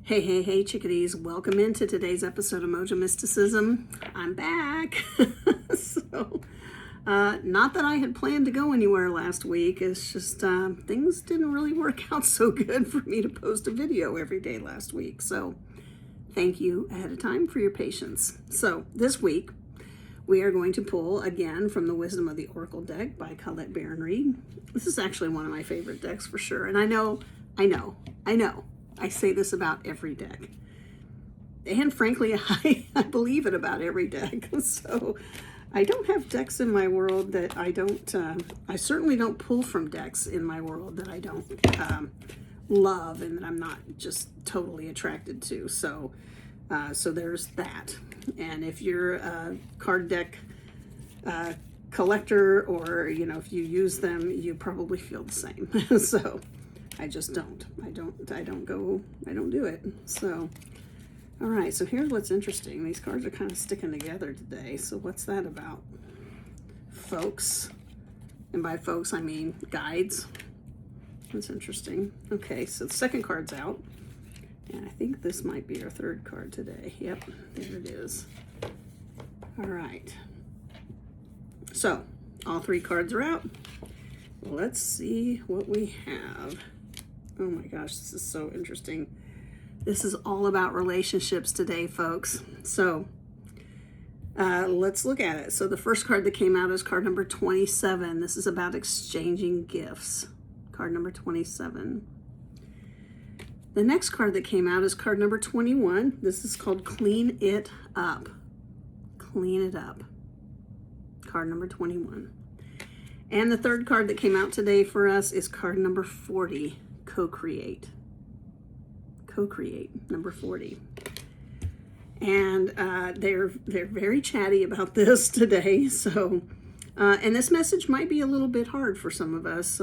Hey, hey, hey, chickadees. Welcome into today's episode of Mojo Mysticism. I'm back. Not that I had planned to go anywhere last week. It's just things didn't really work out so good for me to post a video every day last week. So thank you ahead of time for your patience. So this week, we are going to pull again from the Wisdom of the Oracle deck by Colette Baron Reed. This is actually one of my favorite decks for sure. And I know. I say this about every deck. And frankly, I believe it about every deck. So I don't have decks in my world that I don't, I certainly don't pull from decks in my world that I don't love and that I'm not just totally attracted to. So there's that. And if you're a card deck collector, or, if you use them, you probably feel the same. So I just don't. I don't do it. So, all right. So here's what's interesting. These cards are kind of sticking together today. So what's that about? Folks. And by folks, I mean guides. That's interesting. Okay. So the second card's out. And I think this might be our third card today. Yep. There it is. All right. So all three cards are out. Let's see what we have. Oh my gosh, this is so interesting. This is all about relationships today, folks. So let's look at it. So the first card that came out is card number 27. This is about exchanging gifts. Card number 27. The next card that came out is card number 21. This is called Clean It Up. Clean It Up. Card number 21. And the third card that came out today for us is card number 40, Co-Create. Co-Create, number 40. And they're very chatty about this today. So, and this message might be a little bit hard for some of us,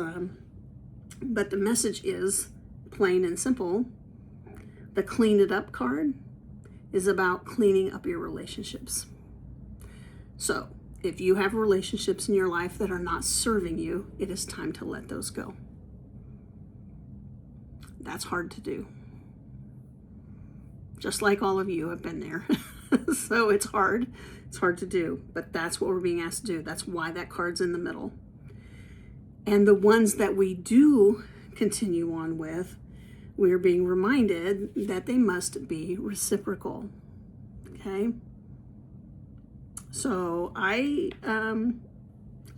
but the message is plain and simple. The Clean It Up card is about cleaning up your relationships. So, if you have relationships in your life that are not serving you, it is time to let those go. That's hard to do. Just like all of you have been there. So it's hard. It's hard to do, but that's what we're being asked to do. That's why that card's in the middle. And the ones that we do continue on with, we're being reminded that they must be reciprocal. Okay? So I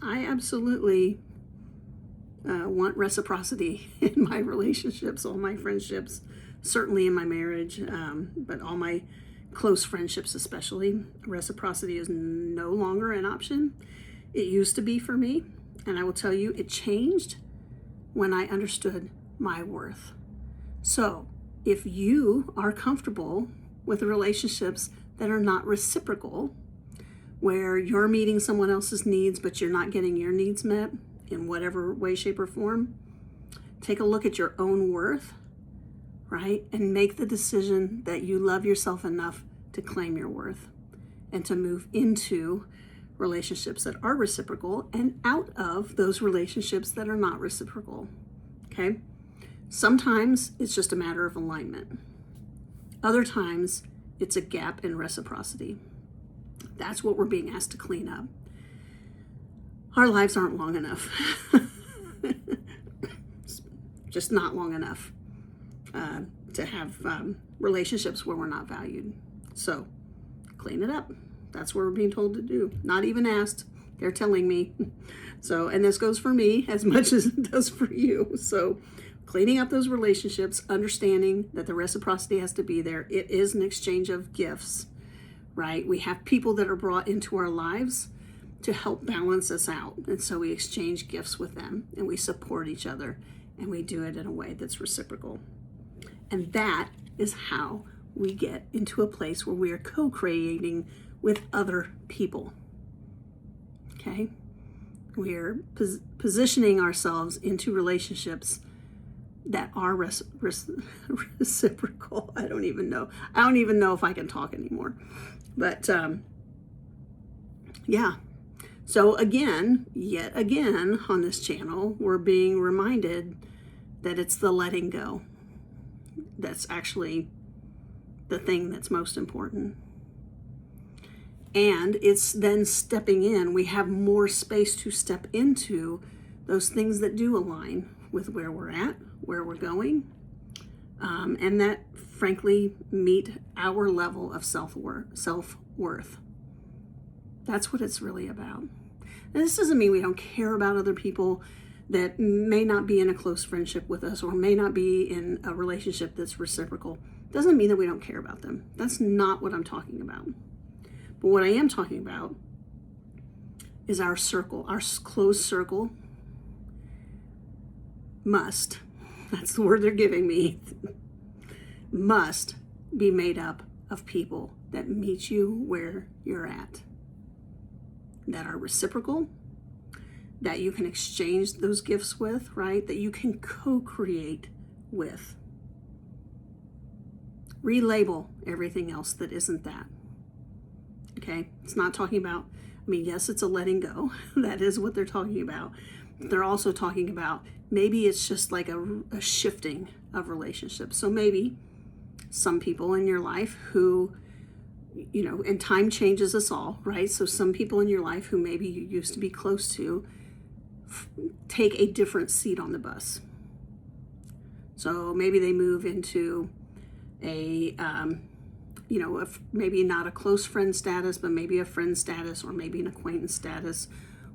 absolutely want reciprocity in my relationships, all my friendships, certainly in my marriage, but all my close friendships especially. Reciprocity is no longer an option. It used to be for me, and I will tell you, it changed when I understood my worth. So if you are comfortable with relationships that are not reciprocal, where you're meeting someone else's needs, but you're not getting your needs met in whatever way, shape, or form, take a look at your own worth, right? And make the decision that you love yourself enough to claim your worth and to move into relationships that are reciprocal and out of those relationships that are not reciprocal, okay? Sometimes it's just a matter of alignment. Other times it's a gap in reciprocity. That's what we're being asked to clean up. Our lives aren't long enough. Just not long enough to have relationships where we're not valued. So clean it up. That's what we're being told to do. Not even asked. They're telling me. So, and this goes for me as much as it does for you. So cleaning up those relationships, understanding that the reciprocity has to be there. It is an exchange of gifts. Right? We have people that are brought into our lives to help balance us out. And so we exchange gifts with them and we support each other and we do it in a way that's reciprocal. And that is how we get into a place where we are co-creating with other people. Okay? We are positioning ourselves into relationships that are reciprocal. I don't even know if I can talk anymore. But yeah. So yet again on this channel, we're being reminded that it's the letting go that's actually the thing that's most important. And it's then stepping in. We have more space to step into those things that do align with where we're at, where we're going, and that frankly meet our level of self-worth. That's what it's really about. And this doesn't mean we don't care about other people that may not be in a close friendship with us or may not be in a relationship that's reciprocal. Doesn't mean that we don't care about them. That's not what I'm talking about. But what I am talking about is our circle, our close circle must, that's the word they're giving me, must be made up of people that meet you where you're at, that are reciprocal, that you can exchange those gifts with, right? That you can co-create with. Relabel everything else that isn't that. Okay? It's not talking about, I mean, yes, it's a letting go. That is what they're talking about. They're also talking about maybe it's just like a shifting of relationships. So maybe some people in your life who, you know, and time changes us all, right? So some people in your life who maybe you used to be close to take a different seat on the bus. So maybe they move into a, maybe not a close friend status, but maybe a friend status or maybe an acquaintance status,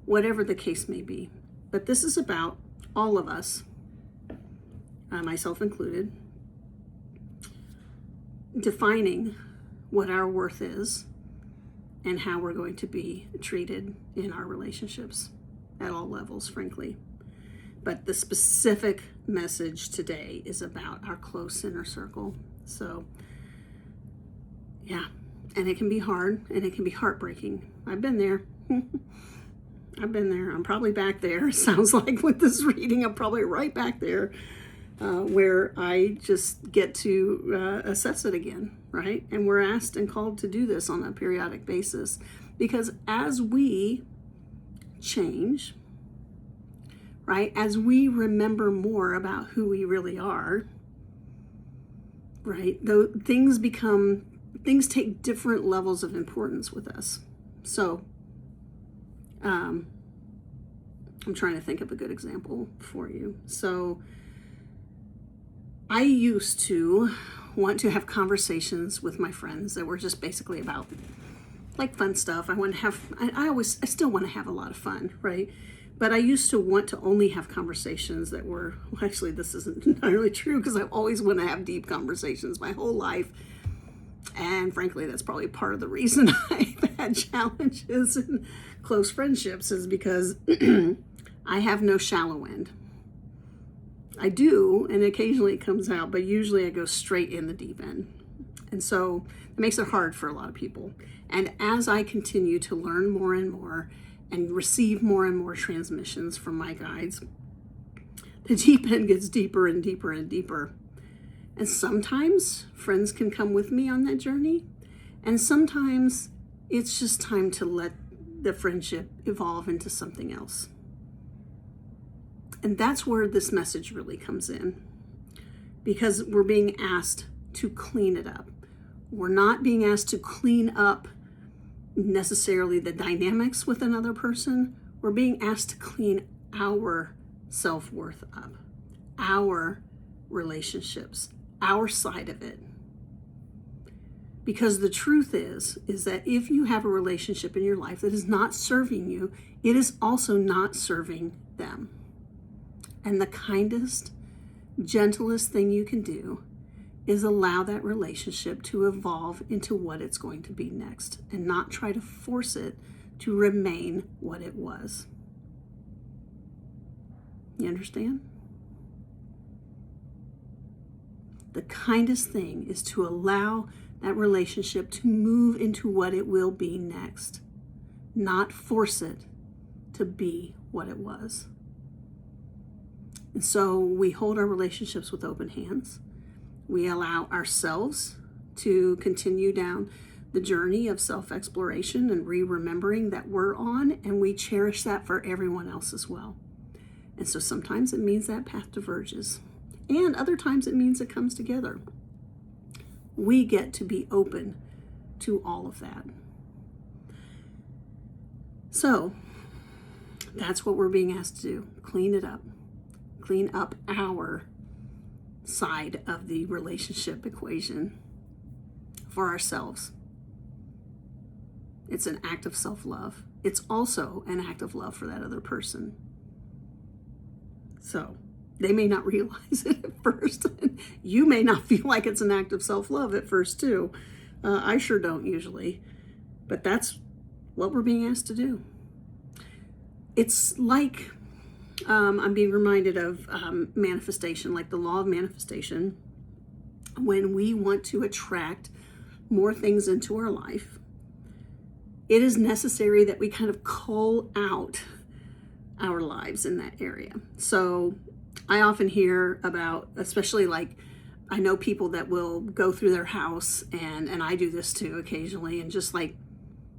whatever the case may be. But this is about all of us, myself included, defining what our worth is and how we're going to be treated in our relationships at all levels, frankly. But the specific message today is about our close inner circle. So, yeah, and it can be hard and it can be heartbreaking. I've been there. I'm probably back there. Sounds like with this reading, I'm probably right back there where I just get to assess it again, right? And we're asked and called to do this on a periodic basis because as we change, right, as we remember more about who we really are, right, though things take different levels of importance with us. So, I'm trying to think of a good example for you. So, I used to want to have conversations with my friends that were just basically about like fun stuff. I still want to have a lot of fun, right? But I used to want to only have conversations that were, well, actually this isn't entirely true because I've always want to have deep conversations my whole life. And frankly, that's probably part of the reason I've had challenges in close friendships is because I have no shallow end. I do, and occasionally it comes out, but usually I go straight in the deep end. And so it makes it hard for a lot of people. And as I continue to learn more and more and receive more and more transmissions from my guides, the deep end gets deeper and deeper and deeper. And sometimes friends can come with me on that journey. And sometimes it's just time to let the friendship evolve into something else. And that's where this message really comes in, because we're being asked to clean it up. We're not being asked to clean up necessarily the dynamics with another person. We're being asked to clean our self-worth up, our relationships, our side of it. Because the truth is that if you have a relationship in your life that is not serving you, it is also not serving them. And the kindest, gentlest thing you can do is allow that relationship to evolve into what it's going to be next and not try to force it to remain what it was. You understand? The kindest thing is to allow that relationship to move into what it will be next, not force it to be what it was. And so we hold our relationships with open hands. We allow ourselves to continue down the journey of self-exploration and remembering that we're on, and we cherish that for everyone else as well. And so sometimes it means that path diverges, and other times it means it comes together. We get to be open to all of that. So that's what we're being asked to do. Clean it up. Clean up our side of the relationship equation for ourselves. It's an act of self-love. It's also an act of love for that other person. So they may not realize it at first. You may not feel like it's an act of self-love at first too. I sure don't usually. But that's what we're being asked to do. It's like, I'm being reminded of manifestation, like the law of manifestation. When we want to attract more things into our life, it is necessary that we kind of cull out our lives in that area. So I often hear about, especially like, I know people that will go through their house, and I do this too occasionally, and just like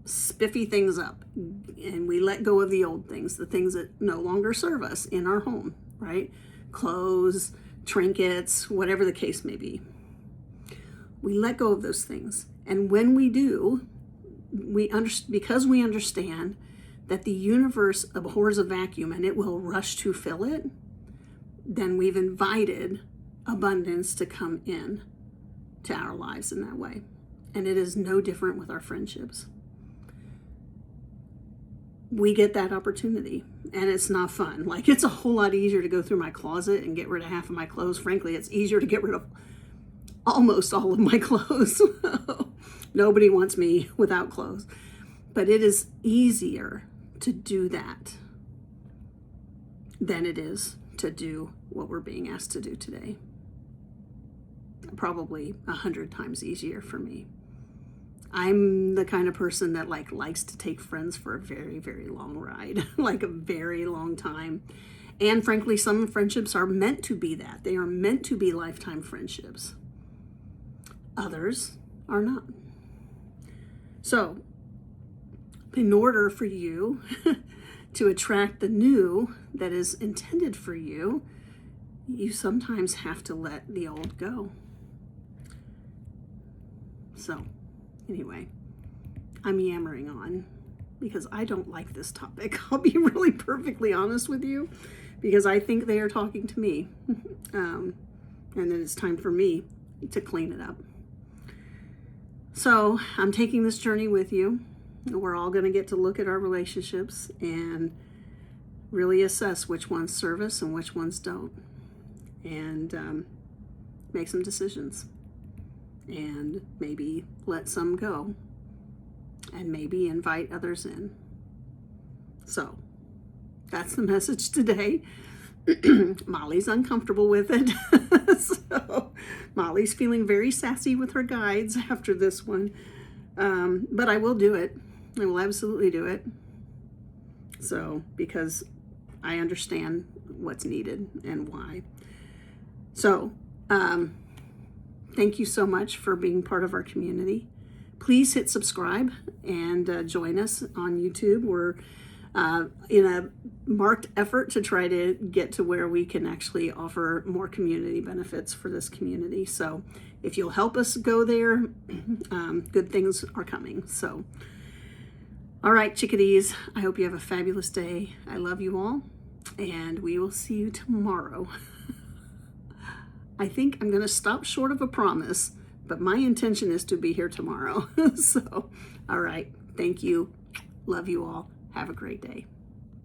spiffy things up, and we let go of the old things, the things that no longer serve us in our home, right? Clothes, trinkets, whatever the case may be. We let go of those things. And when we do, because we understand that the universe abhors a vacuum and it will rush to fill it, then we've invited abundance to come in to our lives in that way. And it is no different with our friendships. We get that opportunity, and it's not fun. Like, it's a whole lot easier to go through my closet and get rid of half of my clothes. Frankly, it's easier to get rid of almost all of my clothes. Nobody wants me without clothes. But it is easier to do that than it is to do what we're being asked to do today. Probably 100 times easier for me. I'm the kind of person that likes to take friends for a very, very long ride, like a very long time. And frankly, some friendships are meant to be that. They are meant to be lifetime friendships. Others are not. So, in order for you to attract the new that is intended for you, you sometimes have to let the old go. So, anyway, I'm yammering on because I don't like this topic. I'll be really perfectly honest with you, because I think they are talking to me. And then it's time for me to clean it up. So I'm taking this journey with you. We're all going to get to look at our relationships and really assess which ones serve us and which ones don't. And make some decisions. And maybe let some go. And maybe invite others in. So that's the message today. Molly's uncomfortable with it. So Molly's feeling very sassy with her guides after this one. But I will do it. I will absolutely do it. So, because I understand what's needed and why. So, thank you so much for being part of our community. Please hit subscribe and join us on YouTube. We're in a marked effort to try to get to where we can actually offer more community benefits for this community. So if you'll help us go there, good things are coming. So, all right, chickadees, I hope you have a fabulous day. I love you all, and we will see you tomorrow. I think I'm going to stop short of a promise, but my intention is to be here tomorrow. So, all right, thank you. Love you all. Have a great day.